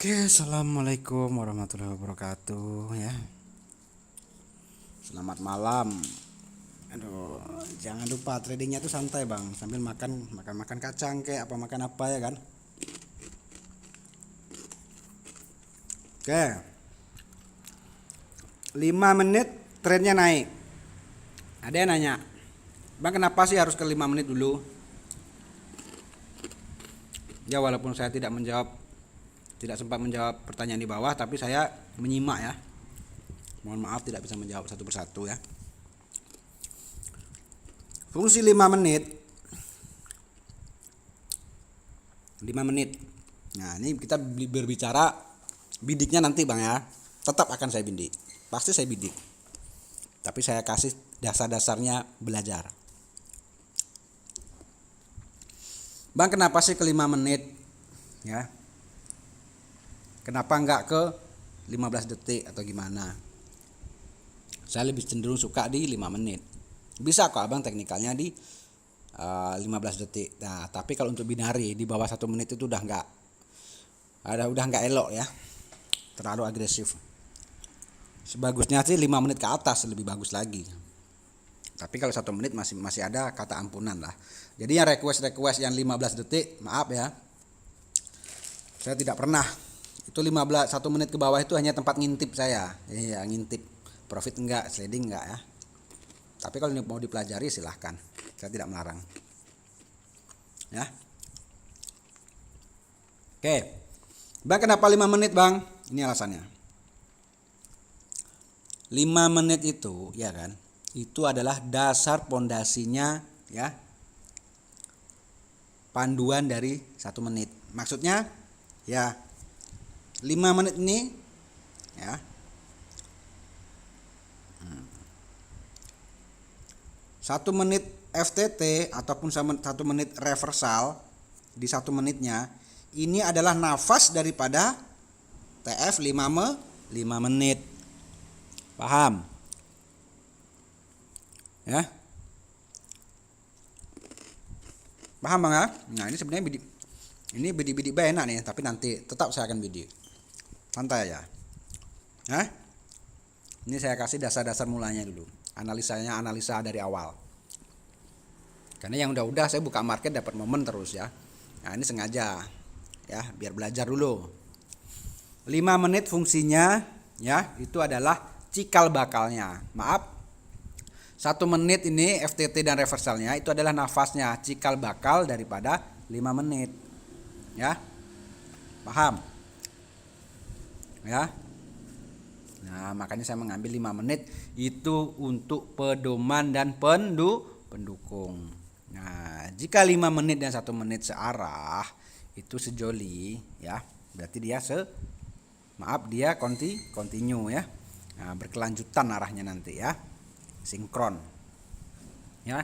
Oke, assalamualaikum warahmatullahi wabarakatuh ya. Selamat malam. Aduh, jangan lupa tradingnya tuh santai bang, sambil makan kacang kayak makan apa ya kan. Oke, 5 menit trennya naik. Ada yang nanya, bang kenapa sih harus ke 5 menit dulu? Ya walaupun saya tidak sempat menjawab pertanyaan di bawah, tapi saya menyimak ya. Mohon maaf tidak bisa menjawab satu persatu ya. Fungsi 5 menit. Nah, ini kita berbicara bidiknya nanti Bang ya. Tetap akan saya bidik. Pasti saya bidik. Tapi saya kasih dasar-dasarnya belajar. Bang, kenapa sih ke 5 menit? Ya. Kenapa enggak ke 15 detik atau gimana? Saya lebih cenderung suka di 5 menit. Bisa kok Abang teknikalnya di 15 detik. Nah, tapi kalau untuk binari di bawah 1 menit itu udah enggak elok ya. Terlalu agresif. Sebagusnya sih 5 menit ke atas lebih bagus lagi. Tapi kalau 1 menit masih ada kata ampunan lah. Jadi yang request yang 15 detik, maaf ya. Saya tidak pernah. Itu 1 menit ke bawah itu hanya tempat ngintip saya. Iya, ngintip. Profit enggak, sliding enggak ya. Tapi kalau ini mau dipelajari silahkan. Saya tidak melarang. Ya. Oke. Bang, kenapa 5 menit, Bang? Ini alasannya. 5 menit itu, ya kan? Itu adalah dasar pondasinya ya. Panduan dari 1 menit. Maksudnya ya 5 menit ini ya. 1 menit FTT ataupun 1 menit reversal di 1 menitnya ini adalah nafas daripada TF 5 menit. Paham? Ya. Paham Bang ya? Nah, ini sebenarnya bidik enak nih, tapi nanti tetap saya akan bidik. Santai aja. Hah? Ini saya kasih dasar-dasar mulanya dulu. Analisa dari awal. Karena yang udah saya buka market dapat momen terus ya. Nah, ini sengaja ya, biar belajar dulu. 5 menit fungsinya ya, itu adalah cikal bakalnya. Maaf. 1 menit ini FTT dan reversalnya itu adalah nafasnya, cikal bakal daripada 5 menit. Ya. Paham? Ya. Nah, makanya saya mengambil 5 menit itu untuk pedoman dan pendukung. Nah, jika 5 menit dan 1 menit searah itu sejoli ya, berarti dia continue ya. Nah, berkelanjutan arahnya nanti ya. Sinkron. Ya.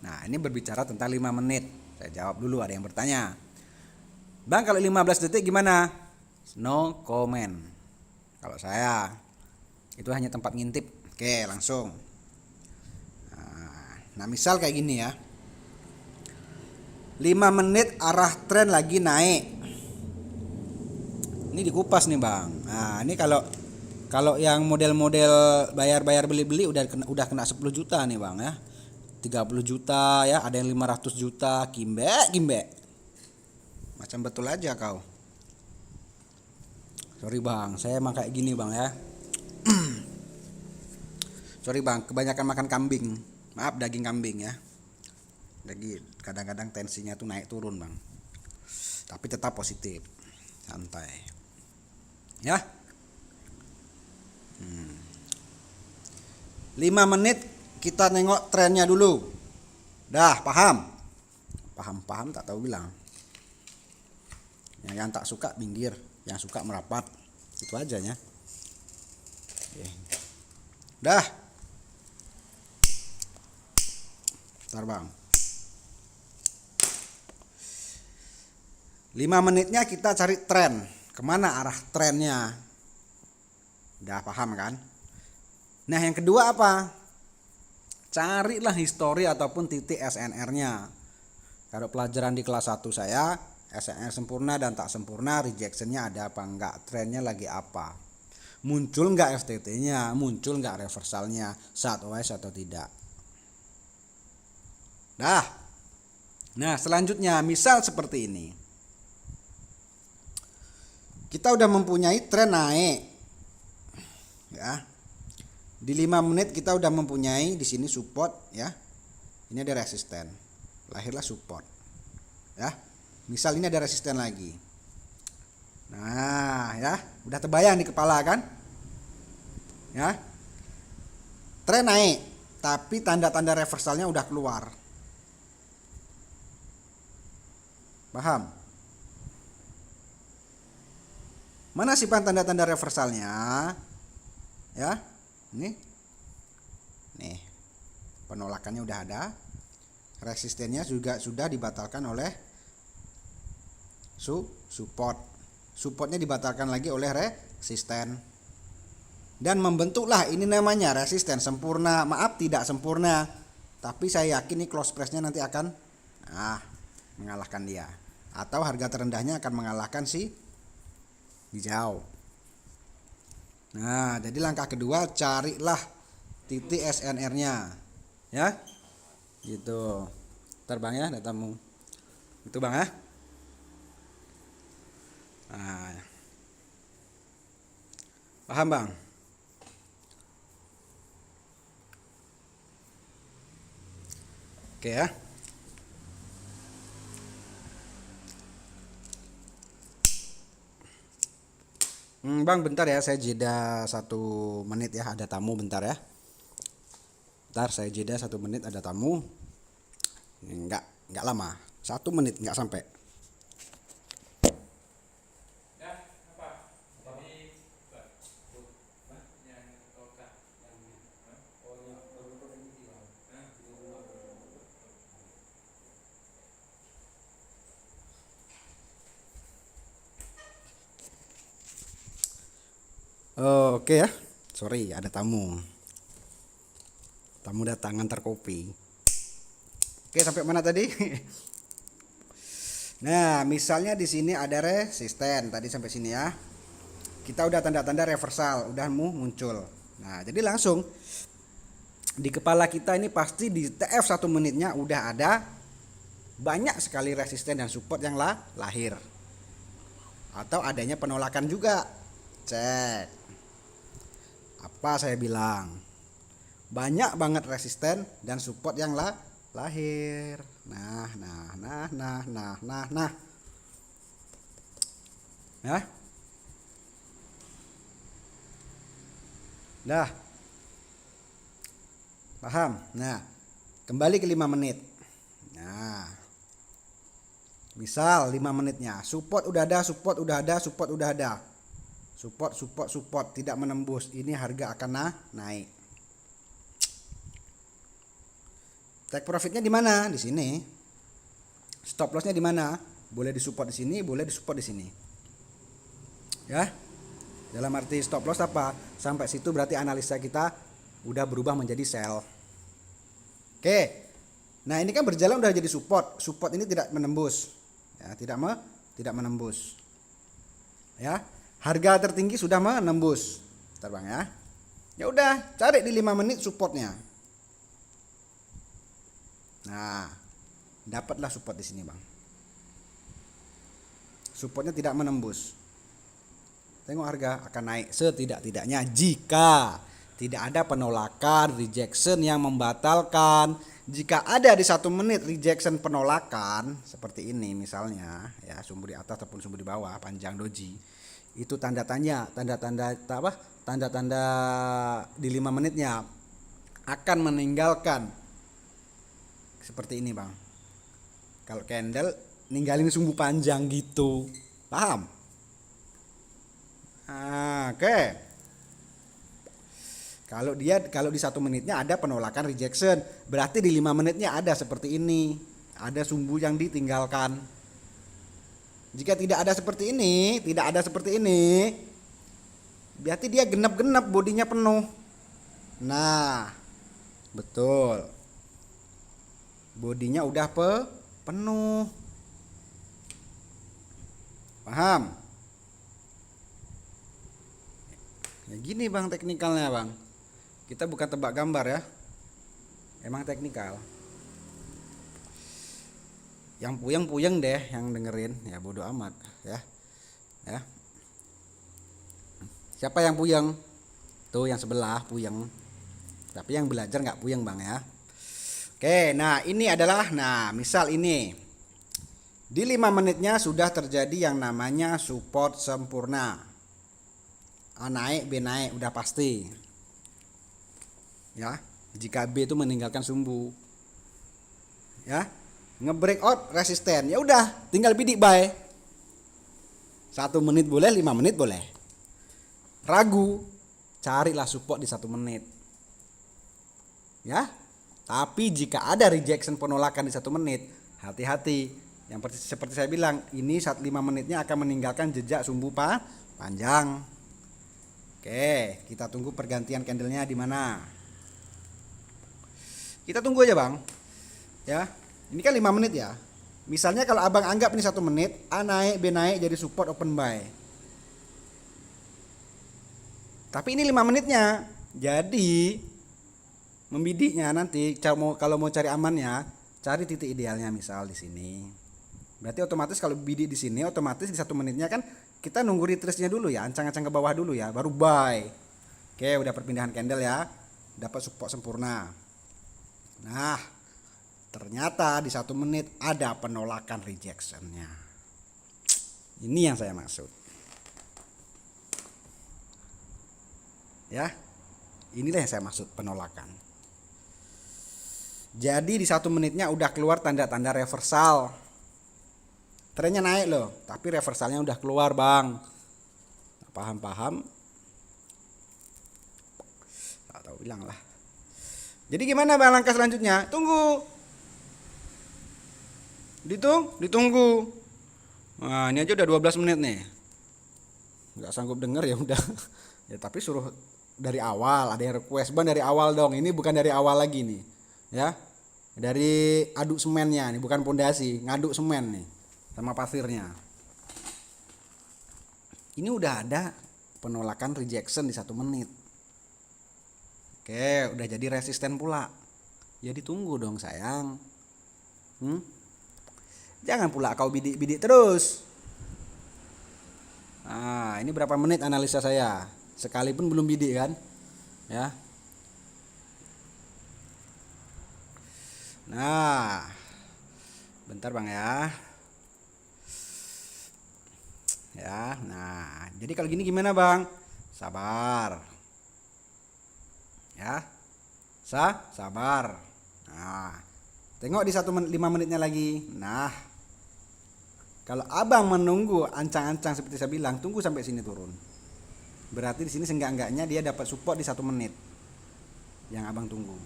Nah, ini berbicara tentang 5 menit. Saya jawab dulu, ada yang bertanya. Bang, kalau 15 detik gimana? No comment. Kalau saya itu hanya tempat ngintip. Oke, langsung. Nah, misal kayak gini ya. 5 menit arah tren lagi naik. Ini dikupas nih, Bang. Nah, ini kalau yang model-model bayar beli udah kena 10 juta nih, Bang ya. 30 juta ya, ada yang 500 juta, kimbe. Macam betul aja kau. Sorry Bang, saya emang kayak gini Bang ya. Sorry Bang, kebanyakan makan kambing. Maaf, daging kambing ya. Jadi kadang-kadang tensinya tuh naik turun Bang. Tapi tetap positif. Santai. Ya. 5 menit kita nengok trennya dulu. Dah, paham? Paham tak tahu bilang. Yang tak suka minggir, yang suka merapat. Itu aja ya. Oke. Dah. Bentar Bang. 5 menitnya kita cari tren. Kemana arah trennya? Udah paham kan? Nah, yang kedua apa? Carilah histori ataupun titik SNR-nya. Kalau pelajaran di kelas 1 saya, SNR sempurna dan tak sempurna, rejectionnya ada apa enggak, trennya lagi apa, muncul enggak FTT-nya, muncul enggak reversalnya, sideways atau tidak. Nah selanjutnya misal seperti ini, kita udah mempunyai tren naik ya, di 5 menit kita udah mempunyai di sini support ya, ini ada resisten, lahirlah support ya. Misal ini ada resisten lagi. Nah, ya, udah terbayang di kepala kan? Ya. Tren naik, tapi tanda-tanda reversalnya udah keluar. Paham? Mana sih tanda-tanda reversalnya? Ya. Nih. Nih. Penolakannya udah ada. Resistennya juga sudah dibatalkan oleh support. Supportnya dibatalkan lagi oleh resisten. Dan membentuklah ini namanya resisten sempurna. Maaf tidak sempurna, tapi saya yakin nih close price-nya nanti akan mengalahkan dia, atau harga terendahnya akan mengalahkan si hijau. Nah, jadi langkah kedua carilah titik SNR-nya. Ya. Gitu. Terbang ya datamu. Itu Bang ya. Nah, paham Bang? Oke ya. Bang bentar ya, saya jeda 1 menit ya, ada tamu bentar ya. Bentar saya jeda 1 menit, ada tamu. Enggak lama, 1 menit enggak sampai. Oh, oke ya. Sorry, ada tamu. Tamu datang antar kopi. Oke, sampai mana tadi? Nah, misalnya di sini ada resisten tadi sampai sini ya. Kita udah tanda-tanda reversal, udah muncul. Nah, jadi langsung di kepala kita ini pasti di TF 1 menitnya udah ada banyak sekali resisten dan support yang lahir. Atau adanya penolakan juga. Cek. Apa saya bilang? Banyak banget resisten dan support yang lahir. Nah. Ya. Dah. Paham? Nah, kembali ke 5 menit. Nah. Misal 5 menitnya, support udah ada, support udah ada, support udah ada. Support tidak menembus. Ini harga akan naik. Take profitnya di mana? Di sini. Stop lossnya di mana? Boleh disupport di sini, boleh disupport di sini. Ya. Dalam arti stop loss apa? Sampai situ berarti analisa kita udah berubah menjadi sell. Oke. Nah, ini kan berjalan udah jadi support. Support ini tidak menembus. Ya, tidak menembus. Ya. Harga tertinggi sudah menembus. Terbang ya. Ya udah, cari di 5 menit supportnya. Nah, dapatlah support di sini, Bang. Supportnya tidak menembus. Tengok harga akan naik setidak-tidaknya jika tidak ada penolakan, rejection yang membatalkan. Jika ada di 1 menit rejection penolakan seperti ini misalnya, ya sumbu di atas ataupun sumbu di bawah panjang doji, itu tanda-tanda di 5 menitnya akan meninggalkan seperti ini, Bang. Kalau candle ninggalin sumbu panjang gitu, paham? Oke. Kalau di 1 menitnya ada penolakan rejection, berarti di 5 menitnya ada seperti ini, ada sumbu yang ditinggalkan. Jika tidak ada seperti ini, berarti dia genap-genap bodinya penuh. Nah, betul. Bodinya udah penuh. Paham? Ya gini bang teknikalnya bang. Kita bukan tebak gambar ya. Emang teknikal. Yang puyeng-puyeng deh yang dengerin, ya bodo amat ya. Ya. Siapa yang puyeng? Tuh yang sebelah puyeng. Tapi yang belajar nggak puyeng bang ya. Oke, nah ini adalah, nah misal ini di 5 menitnya sudah terjadi yang namanya support sempurna. A naik, B naik, udah pasti. Ya, jika B itu meninggalkan sumbu. Ya, nge-breakout resisten. Ya udah, tinggal bidik buy. 1 menit boleh, 5 menit boleh. Ragu, carilah support di 1 menit. Ya, tapi jika ada rejection penolakan di 1 menit, hati-hati. Yang seperti saya bilang, ini saat 5 menitnya akan meninggalkan jejak sumbu panjang. Oke, kita tunggu pergantian candlenya di mana. Kita tunggu aja bang. Ya, ini kan 5 menit ya. Misalnya kalau abang anggap ini 1 menit, A naik, B naik jadi support open buy. Tapi ini 5 menitnya. Jadi membidiknya nanti kalau mau cari amannya, cari titik idealnya misal di sini. Berarti otomatis kalau bidik di sini, otomatis di 1 menitnya kan kita nunggu retrace-nya dulu ya, ancang-ancang ke bawah dulu ya, baru buy. Oke, udah perpindahan candle ya, dapat support sempurna. Nah, ternyata di 1 menit ada penolakan rejection-nya. Ini yang saya maksud. Ya, inilah yang saya maksud penolakan. Jadi di 1 menitnya udah keluar tanda-tanda reversal. Trennya naik loh, tapi reversalnya udah keluar bang. Paham? Tak tahu bilang lah. Jadi gimana bang langkah selanjutnya? Tunggu. Ditunggu. Nah ini aja udah 12 menit nih. Gak sanggup denger ya udah. Ya tapi suruh dari awal, ada yang request bang dari awal dong. Ini bukan dari awal lagi nih. Ya. Dari aduk semennya nih, bukan pondasi, ngaduk semen nih sama pasirnya. Ini udah ada penolakan rejection di 1 menit. Oke, udah jadi resisten pula. Ya ditunggu dong sayang. Jangan pula kau bidik-bidik terus. Nah, ini berapa menit analisa saya? Sekalipun belum bidik kan? Ya. Nah, bentar bang ya. Ya, nah, jadi kalau gini gimana bang? Sabar. Ya, sabar. Nah, tengok di 5 menitnya lagi. Nah, kalau abang menunggu ancang-ancang seperti saya bilang, tunggu sampai sini turun. Berarti di sini seenggak-enggaknya dia dapat support di 1 menit. Yang abang tunggu.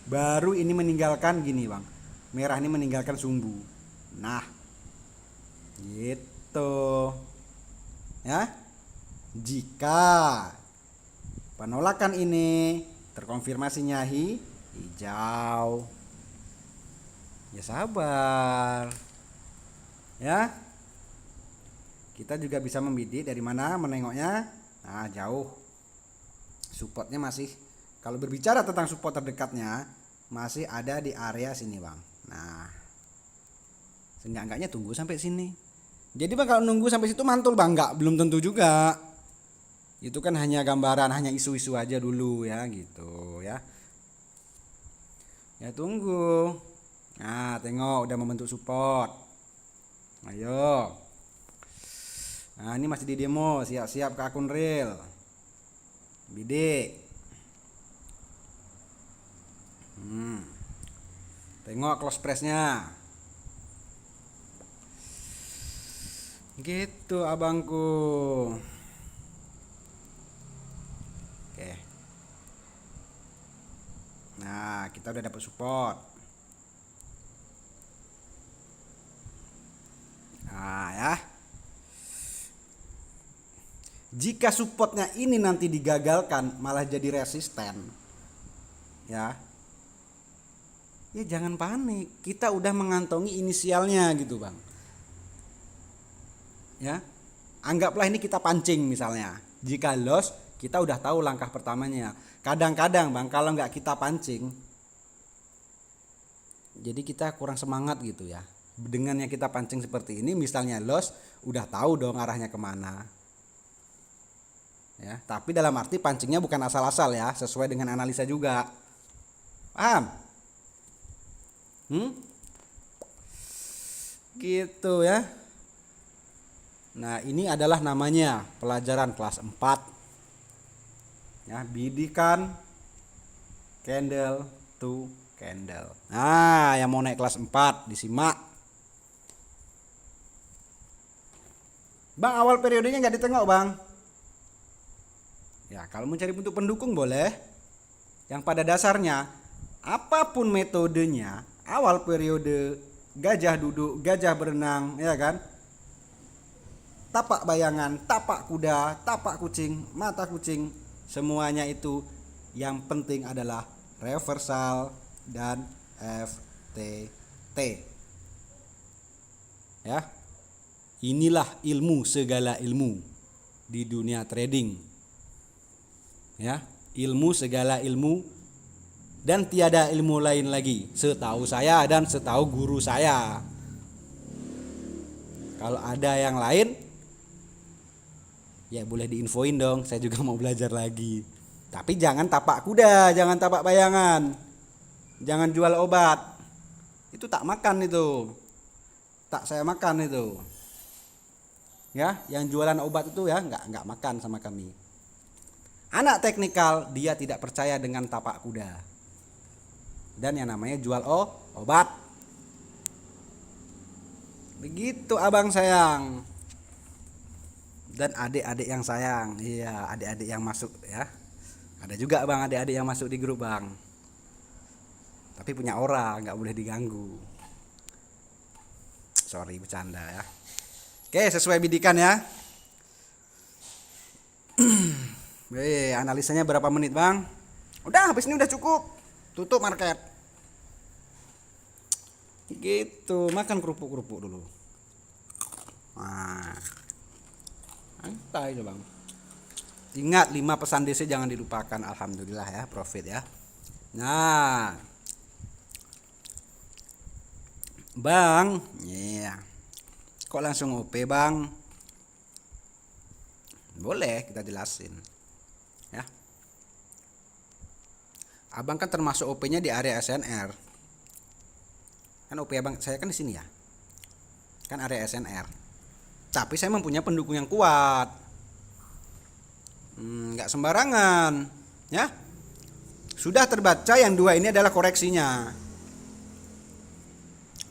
Baru ini meninggalkan gini bang, merah ini meninggalkan sumbu. Nah, gitu. Ya, jika penolakan ini terkonfirmasinya hijau, ya sabar. Ya, kita juga bisa membidik dari mana menengoknya. Nah, jauh. Supportnya masih, kalau berbicara tentang support terdekatnya, masih ada di area sini bang. Nah, seenggak-enggaknya tunggu sampai sini. Jadi bang kalau nunggu sampai situ mantul bang, belum tentu juga. Itu kan hanya gambaran, hanya isu-isu aja dulu ya gitu ya. Ya tunggu. Nah tengok udah membentuk support. Ayo. Nah ini masih di demo, siap-siap ke akun real. Bidik. Tengok close press-nya. Gitu abangku. Oke. Nah, kita udah dapat support. Nah, ya. Jika supportnya ini nanti digagalkan malah jadi resisten. Ya. Ya jangan panik, kita udah mengantongi inisialnya gitu bang. Ya. Anggaplah ini kita pancing misalnya. Jika loss, kita udah tahu langkah pertamanya. Kadang-kadang Bang, kalau nggak kita pancing, jadi kita kurang semangat gitu ya. Dengannya kita pancing seperti ini, misalnya loss, udah tahu dong arahnya kemana. Ya, tapi dalam arti pancingnya bukan asal-asal ya, sesuai dengan analisa juga. Paham? Gitu ya. Nah, ini adalah namanya pelajaran kelas 4. Ya, bidikan candle to candle. Nah, yang mau naik kelas 4 disimak. Bang, awal periodenya nggak ditengok Bang. Ya, kalau mencari bentuk pendukung boleh. Yang pada dasarnya, apapun metodenya, awal periode, gajah duduk, gajah berenang, ya kan? Tapak bayangan, tapak kuda, tapak kucing, mata kucing, semuanya itu yang penting adalah reversal dan FTT. Ya. Inilah ilmu segala ilmu di dunia trading. Ya, ilmu segala ilmu dan tiada ilmu lain lagi setahu saya dan setahu guru saya. Kalau ada yang lain ya boleh diinfoin dong, saya juga mau belajar lagi. Tapi jangan tapak kuda, jangan tapak bayangan. Jangan jual obat. Itu tak makan itu. Tak saya makan itu. Ya, yang jualan obat itu ya nggak makan sama kami. Anak teknikal dia tidak percaya dengan tapak kuda. Dan yang namanya jual obat. Begitu abang sayang. Dan adik-adik yang sayang. Iya, adik-adik yang masuk ya. Ada juga Bang adik-adik yang masuk di grup Bang. Tapi punya orang, nggak boleh diganggu. Sorry bercanda ya. Oke, sesuai bidikan ya. Analisanya berapa menit Bang? Udah, habis ini udah cukup. Tutup market. Gitu, makan kerupuk-kerupuk dulu. Nah, santai aja Bang. Ingat 5 pesan DC jangan dilupakan. Alhamdulillah ya, profit ya. Nah, Bang, iya. Kok langsung OP Bang? Boleh kita jelasin. Ya. Abang kan termasuk OP-nya di area SNR. Kan OP Abang saya kan di sini ya. Kan area SNR. Tapi saya mempunyai pendukung yang kuat. Nggak sembarangan, ya. Sudah terbaca yang 2 ini adalah koreksinya.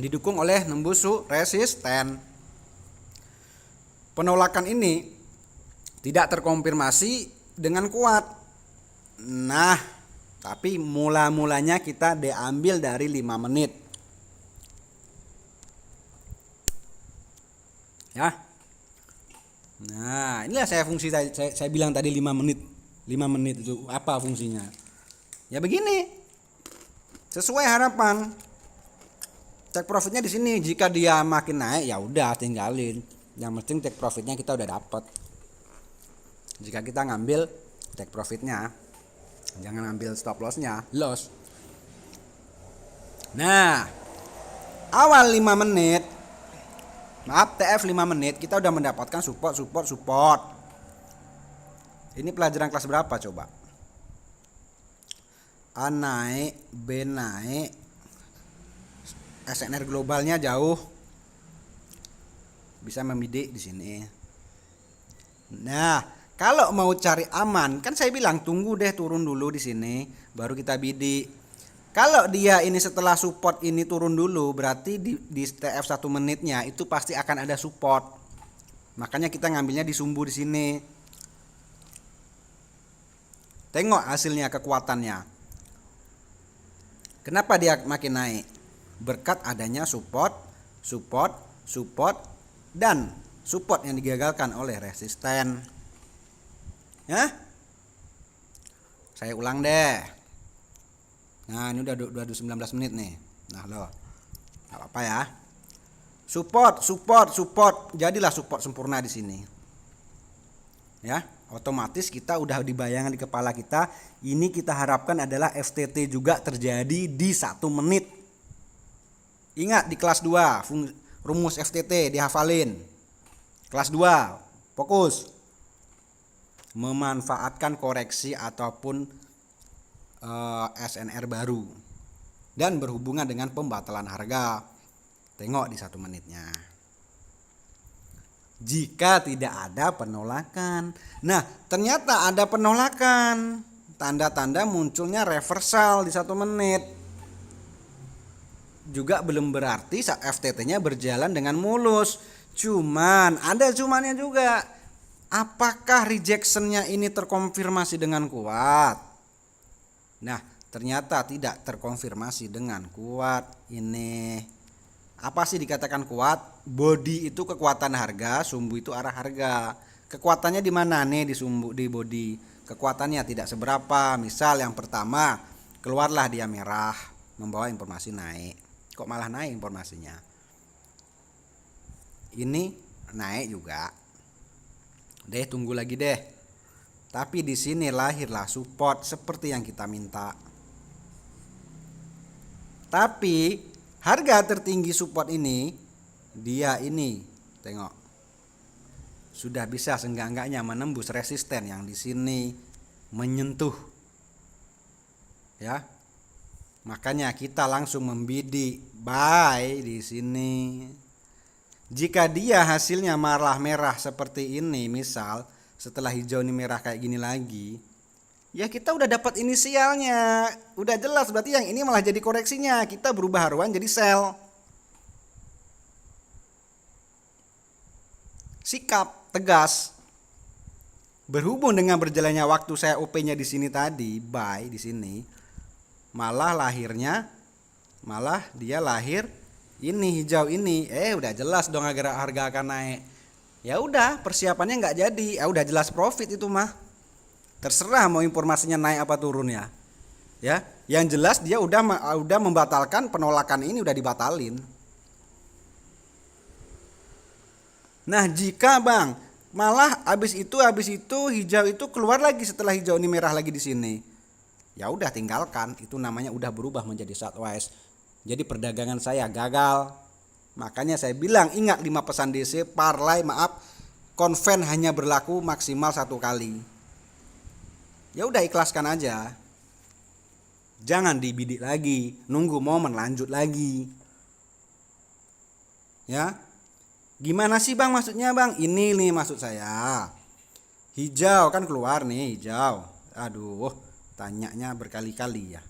Didukung oleh nembus resisten. Penolakan ini tidak terkonfirmasi dengan kuat. Nah, tapi mula-mulanya kita diambil dari 5 menit. Ya. Nah, inilah saya bilang tadi 5 menit. 5 menit itu apa fungsinya? Ya begini. Sesuai harapan. Take profitnya di sini. Jika dia makin naik ya udah tinggalin. Yang penting take profitnya kita udah dapat. Jika kita ngambil take profitnya, jangan ambil stop lossnya, loss. Nah, awal 5 menit, maaf TF 5 menit kita udah mendapatkan support. Ini pelajaran kelas berapa coba? A naik, B naik, SNR globalnya jauh, bisa membidik di sini. Nah, kalau mau cari aman, kan saya bilang tunggu deh turun dulu di sini, baru kita bidik. Kalau dia ini setelah support ini turun dulu, berarti di TF 1 menitnya itu pasti akan ada support. Makanya kita ngambilnya di sumbu di sini. Tengok hasilnya, kekuatannya. Kenapa dia makin naik? Berkat adanya support, dan support yang digagalkan oleh resisten. Ya? Saya ulang deh. Nah, ini udah 19 menit nih. Nah, loh. Enggak apa-apa ya. Support. Jadilah support sempurna di sini. Ya, otomatis kita udah dibayangkan di kepala kita, ini kita harapkan adalah FTT juga terjadi di 1 menit. Ingat di kelas 2, rumus FTT dihafalin. Kelas 2, fokus. Memanfaatkan koreksi ataupun SNR baru dan berhubungan dengan pembatalan harga. Tengok di 1 menitnya. Jika tidak ada penolakan. Nah, ternyata ada penolakan. Tanda-tanda munculnya reversal di 1 menit. Juga belum berarti FTT-nya berjalan dengan mulus. Cuman, ada cumannya juga. Apakah rejection-nya ini terkonfirmasi dengan kuat? Nah, ternyata tidak terkonfirmasi dengan kuat. Ini apa sih dikatakan kuat? Body itu kekuatan harga, sumbu itu arah harga. Kekuatannya di mana nih di sumbu, di body? Kekuatannya tidak seberapa. Misal yang pertama, keluarlah dia merah, membawa informasi naik. Kok malah naik informasinya? Ini naik juga. Deh, tunggu lagi deh. Tapi di sini lahirlah support seperti yang kita minta. Tapi harga tertinggi support ini, dia ini, tengok, sudah bisa seenggak-enggaknya menembus resisten yang di sini menyentuh, ya. Makanya kita langsung membidik buy di sini. Jika dia hasilnya malah merah seperti ini, misal setelah hijau ini merah kayak gini lagi, ya kita udah dapat inisialnya, udah jelas berarti yang ini malah jadi koreksinya, kita berubah haruan jadi sell. Sikap tegas. Berhubung dengan berjalannya waktu saya OP-nya di sini tadi, buy di sini, malah dia lahir ini hijau ini. Udah jelas dong harga akan naik. Ya udah, persiapannya nggak jadi. Udah jelas profit itu mah. Terserah mau informasinya naik apa turun ya. Ya, yang jelas dia udah membatalkan penolakan ini, udah dibatalin. Nah, jika Bang malah habis itu hijau itu keluar lagi setelah hijau ini merah lagi di sini, ya udah tinggalkan, itu namanya udah berubah menjadi sideways. Jadi perdagangan saya gagal. Makanya saya bilang ingat 5 pesan DC, parlay konven hanya berlaku maksimal 1 kali. Ya udah ikhlaskan aja. Jangan dibidik lagi, nunggu momen lanjut lagi. Ya. Gimana sih Bang maksudnya Bang? Ini nih maksud saya. Hijau kan keluar nih, hijau. Aduh, tanyanya berkali-kali ya.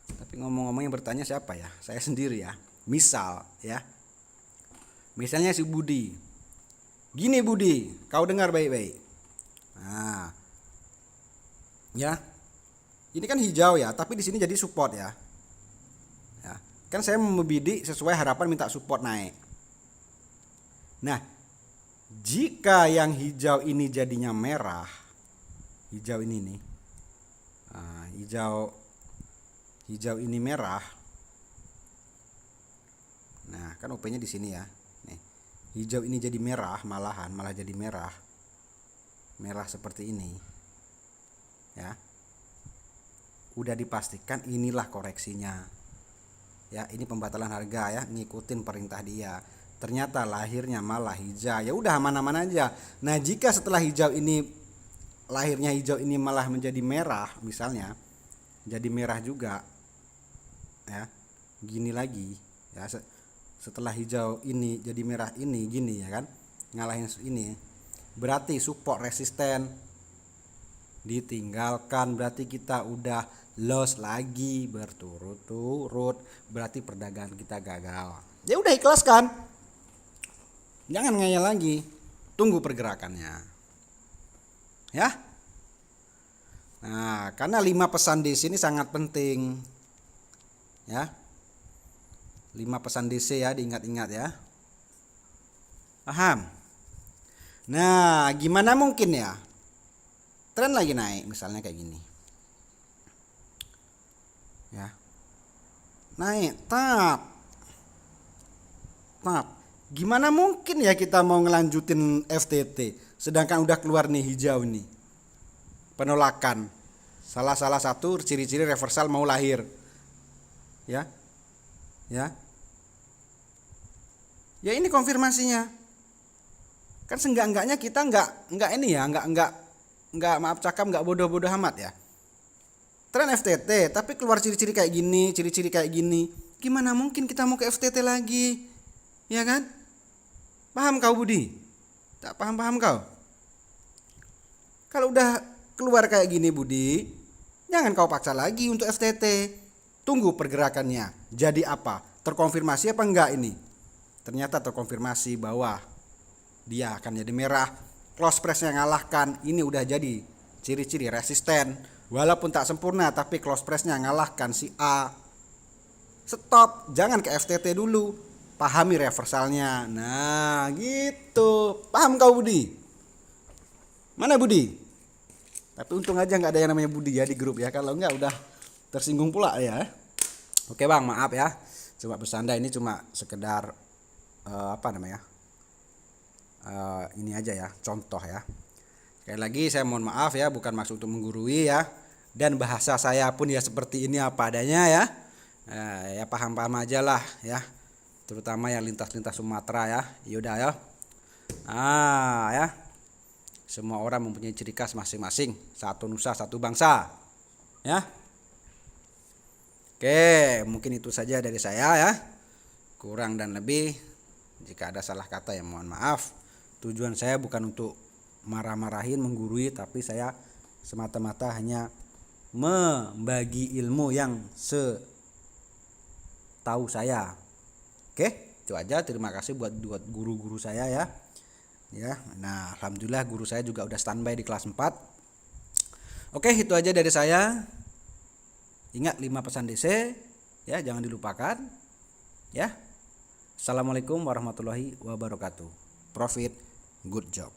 Tapi ngomong-ngomong yang bertanya siapa ya? Saya sendiri ya. Misal ya. Misalnya si Budi. Gini Budi, kau dengar baik-baik. Nah. Ya. Ini kan hijau ya, tapi di sini jadi support ya. Ya. Kan saya membidik sesuai harapan minta support naik. Nah, jika yang hijau ini jadinya merah, hijau ini nih, hijau ini merah. Nah, kan OP-nya di sini ya. Nih, hijau ini jadi merah, malah jadi merah seperti ini, ya. Udah dipastikan inilah koreksinya, ya. Ini pembatalan harga ya, ngikutin perintah dia. Ternyata lahirnya malah hijau, ya udah aman-aman aja. Nah, jika setelah lahirnya hijau ini malah menjadi merah, misalnya jadi merah juga ya, gini lagi ya, setelah hijau ini jadi merah ini gini ya kan, ngalahin ini, berarti support resisten ditinggalkan, berarti kita udah loss lagi berturut-turut, berarti perdagangan kita gagal. Ya udah ikhlaskan. Jangan ngeyel lagi, tunggu pergerakannya. Ya. Nah, karena 5 pesan di sini sangat penting. Ya. 5 pesan DC ya, diingat-ingat ya. Paham? Nah, gimana mungkin ya? Tren lagi naik misalnya kayak gini. Ya. Naik, tap. Gimana mungkin ya kita mau ngelanjutin FTT sedangkan udah keluar nih hijau nih. Penolakan. Salah satu ciri-ciri reversal mau lahir. Ya. Ya. Ya ini konfirmasinya. Kan seenggak-enggaknya kita enggak ini ya, enggak maaf cakap enggak bodoh-bodoh amat ya. Tren FTT tapi keluar ciri-ciri kayak gini. Gimana mungkin kita mau ke FTT lagi? Ya kan? Paham kau Budi? Tak paham kau? Kalau udah keluar kayak gini Budi, jangan kau paksa lagi untuk FTT. Tunggu pergerakannya. Jadi apa? Terkonfirmasi apa enggak ini? Ternyata terkonfirmasi bahwa dia akan jadi merah. Close pressnya ngalahkan. Ini udah jadi ciri-ciri resisten. Walaupun tak sempurna tapi close pressnya ngalahkan si A. Stop, jangan ke FTT dulu. Pahami reversalnya. Nah gitu. Paham kau Budi? Mana Budi? Tapi untung aja gak ada yang namanya Budi ya di grup ya. Kalau enggak udah tersinggung pula ya. Oke bang, maaf ya. Cuma bersanda, ini cuma sekedar ini aja ya, contoh ya. Sekali lagi saya mohon maaf ya, bukan maksud untuk menggurui ya. Dan bahasa saya pun ya seperti ini apa adanya ya. Ya paham-paham aja lah ya. Terutama yang lintas-lintas Sumatera ya. Yaudah ya. Ya. Semua orang mempunyai ciri khas masing-masing. Satu nusa, satu bangsa. Ya. Oke, mungkin itu saja dari saya ya. Kurang dan lebih, jika ada salah kata ya mohon maaf. Tujuan saya bukan untuk marah-marahin, menggurui, tapi saya semata-mata hanya membagi ilmu yang setahu saya. Oke, itu aja. Terima kasih buat guru-guru saya ya. Ya, nah alhamdulillah guru saya juga udah standby di kelas 4. Oke, itu aja dari saya. Ingat 5 pesan DC ya, jangan dilupakan. Ya. Assalamualaikum warahmatullahi wabarakatuh. Profit, good job.